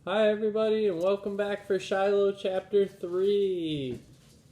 Hi everybody and welcome back for Shiloh chapter 3.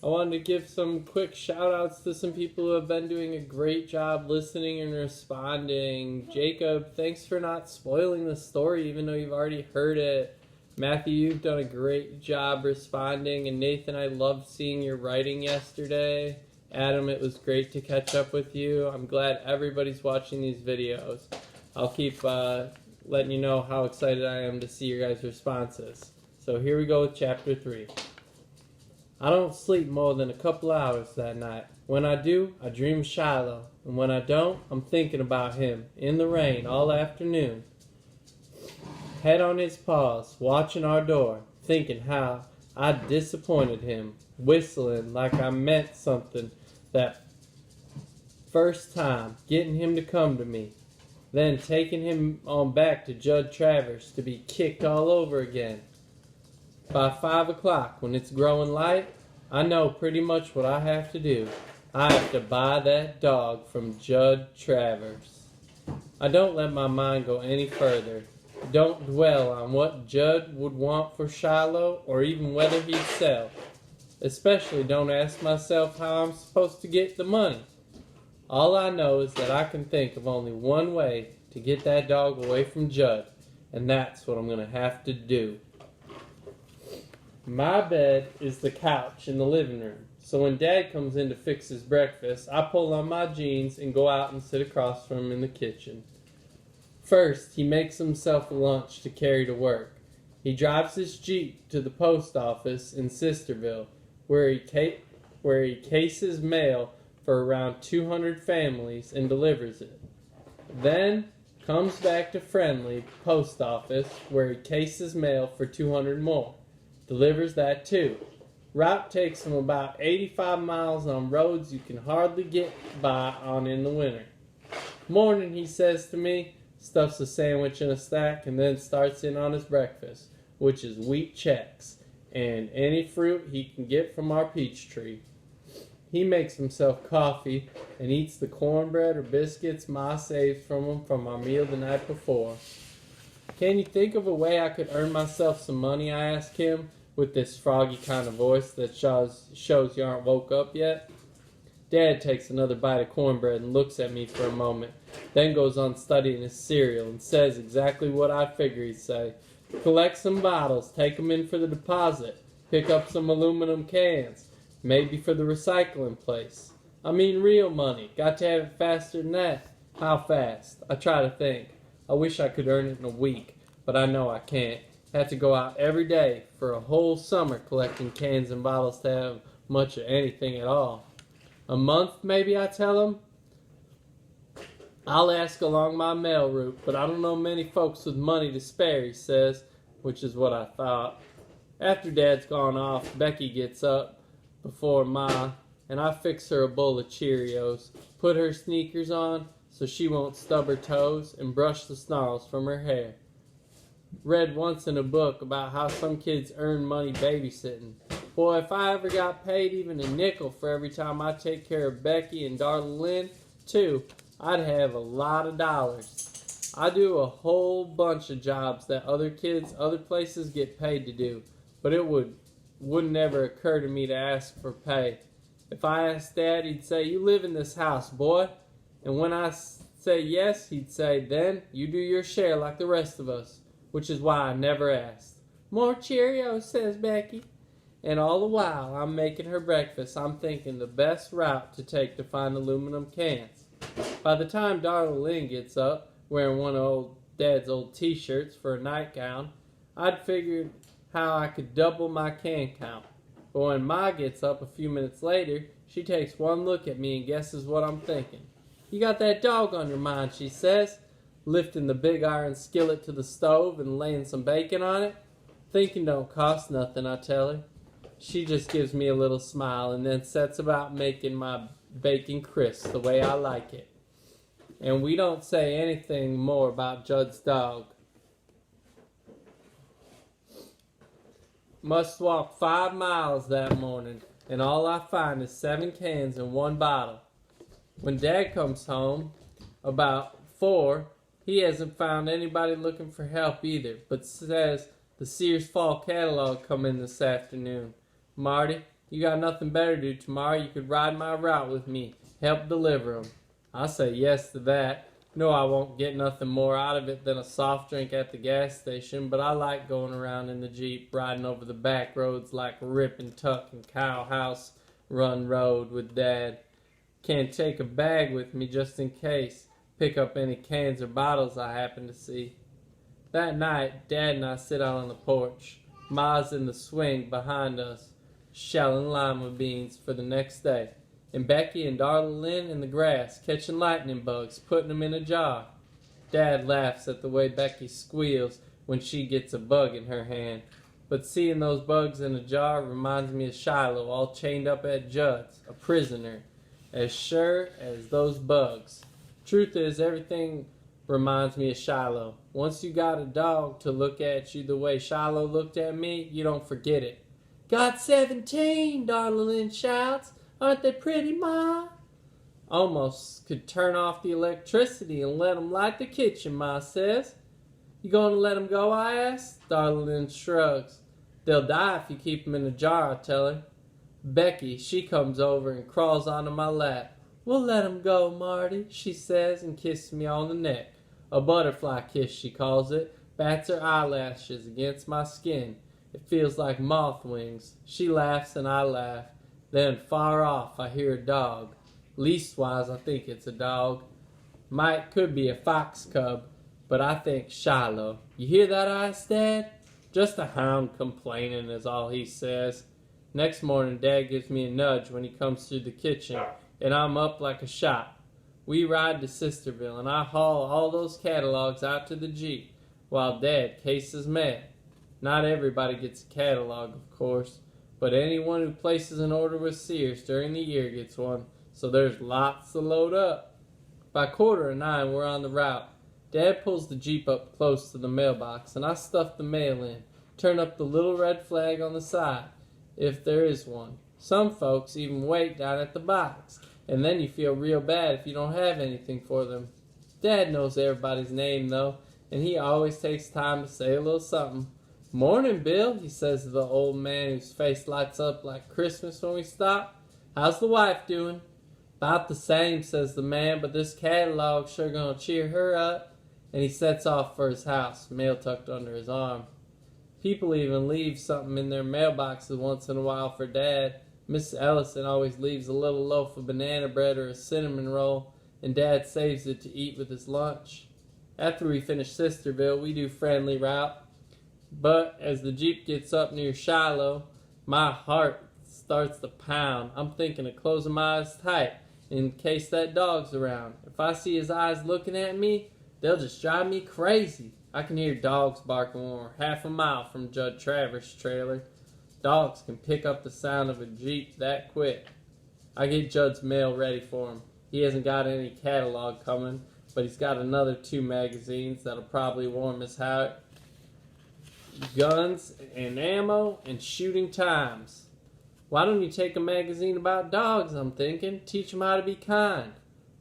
I wanted to give some quick shout outs to some people who have been doing a great job listening and responding. Jacob, thanks for not spoiling the story even though you've already heard it. Matthew, you've done a great job responding, and Nathan, I loved seeing your writing yesterday. Adam, it was great to catch up with you. I'm glad everybody's watching these videos. I'll keep letting you know how excited I am to see your guys' responses. So here we go with chapter 3. I don't sleep more than a couple hours that night. When I do, I dream of Shiloh. And when I don't, I'm thinking about him, in the rain, all afternoon. Head on his paws, watching our door, thinking how I disappointed him, whistling like I meant something that first time, getting him to come to me. Then taking him on back to Judd Travers to be kicked all over again. By 5 o'clock, when it's growing light, I know pretty much what I have to do. I have to buy that dog from Judd Travers. I don't let my mind go any further. Don't dwell on what Judd would want for Shiloh or even whether he'd sell. Especially don't ask myself how I'm supposed to get the money. All I know is that I can think of only one way to get that dog away from Judd, and that's what I'm going to have to do. My bed is the couch in the living room, so when Dad comes in to fix his breakfast, I pull on my jeans and go out and sit across from him in the kitchen. First, he makes himself a lunch to carry to work. He drives his Jeep to the post office in Sisterville, where he cases mail for around 200 families and delivers it. Then comes back to Friendly post office, where he cases mail for 200 more. Delivers that too. Route takes him about 85 miles on roads you can hardly get by on in the winter. Morning, he says to me, stuffs a sandwich in a stack, and then starts in on his breakfast, which is wheat checks and any fruit he can get from our peach tree. He makes himself coffee and eats the cornbread or biscuits Ma saves from him from our meal the night before. Can you think of a way I could earn myself some money, I ask him, with this froggy kind of voice that shows you aren't woke up yet. Dad takes another bite of cornbread and looks at me for a moment, then goes on studying his cereal and says exactly what I figure he'd say. Collect some bottles, take them in for the deposit, pick up some aluminum cans, maybe for the recycling place. I mean real money, got to have it faster than that. How fast? I try to think. I wish I could earn it in a week, but I know I can't. I have to go out every day for a whole summer collecting cans and bottles to have much of anything at all. A month, maybe, I tell him. I'll ask along my mail route, but I don't know many folks with money to spare, he says, which is what I thought. After Dad's gone off, Becky gets up before Ma, and I fix her a bowl of Cheerios, put her sneakers on so she won't stub her toes, and brush the snarls from her hair. Read once in a book about how some kids earn money babysitting. Boy, if I ever got paid even a nickel for every time I take care of Becky and Darla Lynn, too, I'd have a lot of dollars. I do a whole bunch of jobs that other kids, other places get paid to do, but it wouldn't ever occur to me to ask for pay. If I asked Dad, he'd say, "You live in this house, boy." And when I say yes, he'd say, "Then you do your share like the rest of us," which is why I never asked. "More Cheerios," says Becky. And all the while I'm making her breakfast, I'm thinking the best route to take to find aluminum cans. By the time Darla Lynn gets up, wearing one of Dad's old t-shirts for a nightgown, I'd figured how I could double my can count. But when Ma gets up a few minutes later, she takes one look at me and guesses what I'm thinking. "You got that dog on your mind," she says, lifting the big iron skillet to the stove and laying some bacon on it. "Thinking don't cost nothing," I tell her. She just gives me a little smile and then sets about making my bacon crisp the way I like it. And we don't say anything more about Judd's dog. Must walk 5 miles that morning, and all I find is 7 cans and 1 bottle. When Dad comes home about 4, he hasn't found anybody looking for help either, but says The Sears Fall catalog come in this afternoon. Marty, you got nothing better to do tomorrow. You could ride my route with me. Help deliver 'em. I say yes to that. No, I won't get nothing more out of it than a soft drink at the gas station, but I like going around in the Jeep, riding over the back roads like Rip and Tuck and Cow House Run Road with Dad. Can't take a bag with me just in case. Pick up any cans or bottles I happen to see. That night, Dad and I sit out on the porch. Ma's in the swing behind us, shelling lima beans for the next day. And Becky and Darla Lynn in the grass, catching lightning bugs, putting them in a jar. Dad laughs at the way Becky squeals when she gets a bug in her hand. But seeing those bugs in a jar reminds me of Shiloh all chained up at Judd's, a prisoner, as sure as those bugs. Truth is, everything reminds me of Shiloh. Once you got a dog to look at you the way Shiloh looked at me, you don't forget it. "Got 17, Darla Lynn shouts. Aren't they pretty, Ma?" "Almost could turn off the electricity and let 'em light the kitchen," Ma says. "You gonna let 'em go?" I ask. Darla Lynn shrugs. "They'll die if you keep 'em in a jar," I tell her. Becky, she comes over and crawls onto my lap. "We'll let 'em go, Marty," she says, and kisses me on the neck. A butterfly kiss, she calls it. Bats her eyelashes against my skin. It feels like moth wings. She laughs and I laugh. Then, far off, I hear a dog. Leastwise, I think it's a dog. Could be a fox cub, but I think Shiloh. "You hear that, Ice, Dad?" "Just a hound complaining," is all he says. Next morning, Dad gives me a nudge when he comes through the kitchen, and I'm up like a shot. We ride to Sisterville, and I haul all those catalogs out to the Jeep, while Dad cases mail. Not everybody gets a catalog, of course, but anyone who places an order with Sears during the year gets one, so there's lots to load up. By 8:45, we're on the route. Dad pulls the Jeep up close to the mailbox, and I stuff the mail in, turn up the little red flag on the side, if there is one. Some folks even wait down at the box, and then you feel real bad if you don't have anything for them. Dad knows everybody's name, though, and he always takes time to say a little something. "Morning, Bill," he says to the old man whose face lights up like Christmas when we stop. "How's the wife doing?" "About the same," says the man, "but this catalog's sure gonna cheer her up." And he sets off for his house, mail tucked under his arm. People even leave something in their mailboxes once in a while for Dad. Miss Ellison always leaves a little loaf of banana bread or a cinnamon roll, and Dad saves it to eat with his lunch. After we finish Sisterville, we do Friendly Route. But as the Jeep gets up near Shiloh, my heart starts to pound. I'm thinking of closing my eyes tight in case that dog's around. If I see his eyes looking at me, they'll just drive me crazy. I can hear dogs barking when we're half a mile from Judd Travers' trailer. Dogs can pick up the sound of a Jeep that quick. I get Judd's mail ready for him. He hasn't got any catalog coming, but he's got another 2 magazines that'll probably warm his heart. Guns and ammo and shooting times. Why don't you take a magazine about dogs, I'm thinking. Teach 'em how to be kind.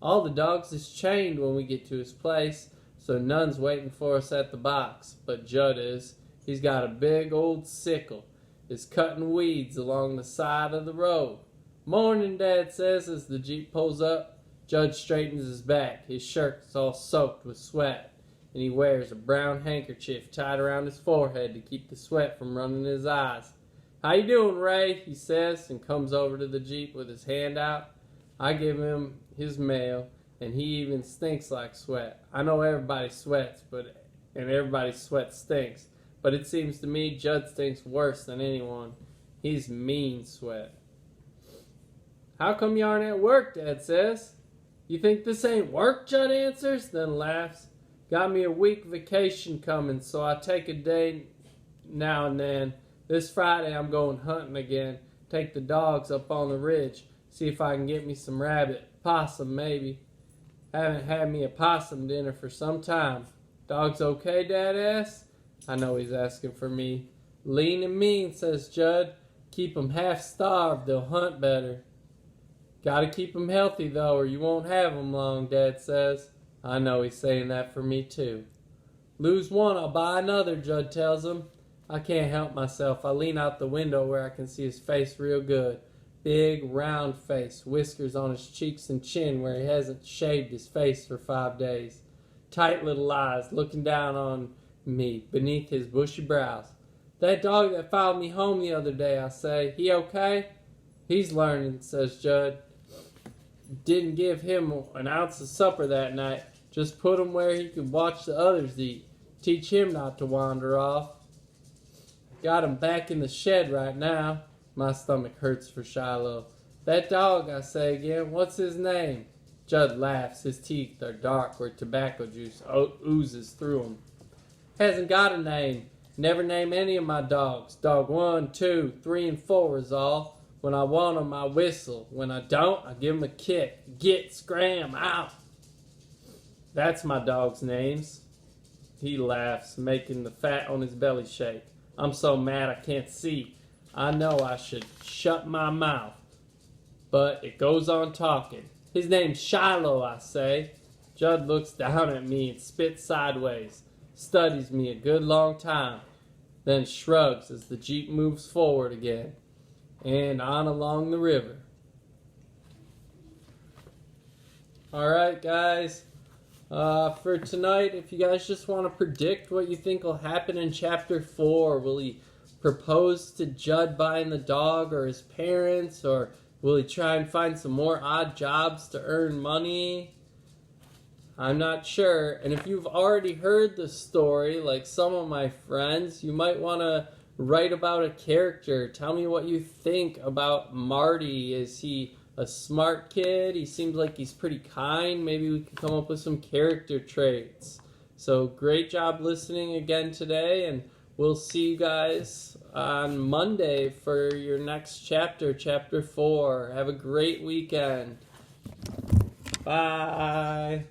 All the dogs is chained when we get to his place, so none's waiting for us at the box. But Judd is. He's got a big old sickle. Is cutting weeds along the side of the road. "Morning," Dad says as the Jeep pulls up. Judd straightens his back. His shirt's all soaked with sweat, and he wears a brown handkerchief tied around his forehead to keep the sweat from running his eyes. "How you doing, Ray?" he says, and comes over to the Jeep with his hand out. I give him his mail, and he even stinks like sweat. I know everybody sweats, and everybody's sweat stinks, but it seems to me Judd stinks worse than anyone. He's mean sweat. "How come you aren't at work?" Dad says. "You think this ain't work?" Judd answers, then laughs. "Got me a week vacation coming, so I take a day now and then. This Friday I'm going hunting again. Take the dogs up on the ridge. See if I can get me some rabbit. Possum, maybe. Haven't had me a possum dinner for some time." "Dogs okay?" Dad asks. I know he's asking for me. "Lean and mean," says Judd. "Keep 'em half starved, they'll hunt better." "Gotta keep 'em healthy, though, or you won't have 'em long," Dad says. I know he's saying that for me, too. "Lose one, I'll buy another," Judd tells him. I can't help myself. I lean out the window where I can see his face real good. Big, round face, whiskers on his cheeks and chin where he hasn't shaved his face for 5 days. Tight little eyes looking down on me beneath his bushy brows. That dog that followed me home the other day, I say, he okay? He's learning, says Judd. Didn't give him an ounce of supper that night. Just put him where he could watch the others eat. Teach him not to wander off. Got him back in the shed right now. My stomach hurts for Shiloh. That dog, I say again, what's his name? Judd laughs. His teeth are dark where tobacco juice oozes through them. Hasn't got a name. Never name any of my dogs. Dog 1, 2, 3, and 4 is all. When I want 'em, I whistle. When I don't, I give 'em a kick. Get, scram, out. That's my dog's names. He laughs, making the fat on his belly shake. I'm so mad I can't see. I know I should shut my mouth, but it goes on talking. His name's Shiloh, I say. Judd looks down at me and spits sideways, studies me a good long time, then shrugs as the Jeep moves forward again and on along the river. Alright, guys. For tonight, if you guys just want to predict what you think will happen in Chapter 4, will he propose to Judd buying the dog or his parents, or will he try and find some more odd jobs to earn money? I'm not sure. And if you've already heard the story, like some of my friends, you might want to write about a character. Tell me what you think about Marty. Is he a smart kid? He seems like he's pretty kind. Maybe we could come up with some character traits. So great job listening again today, and we'll see you guys on Monday for your next chapter, Chapter 4. Have a great weekend. Bye.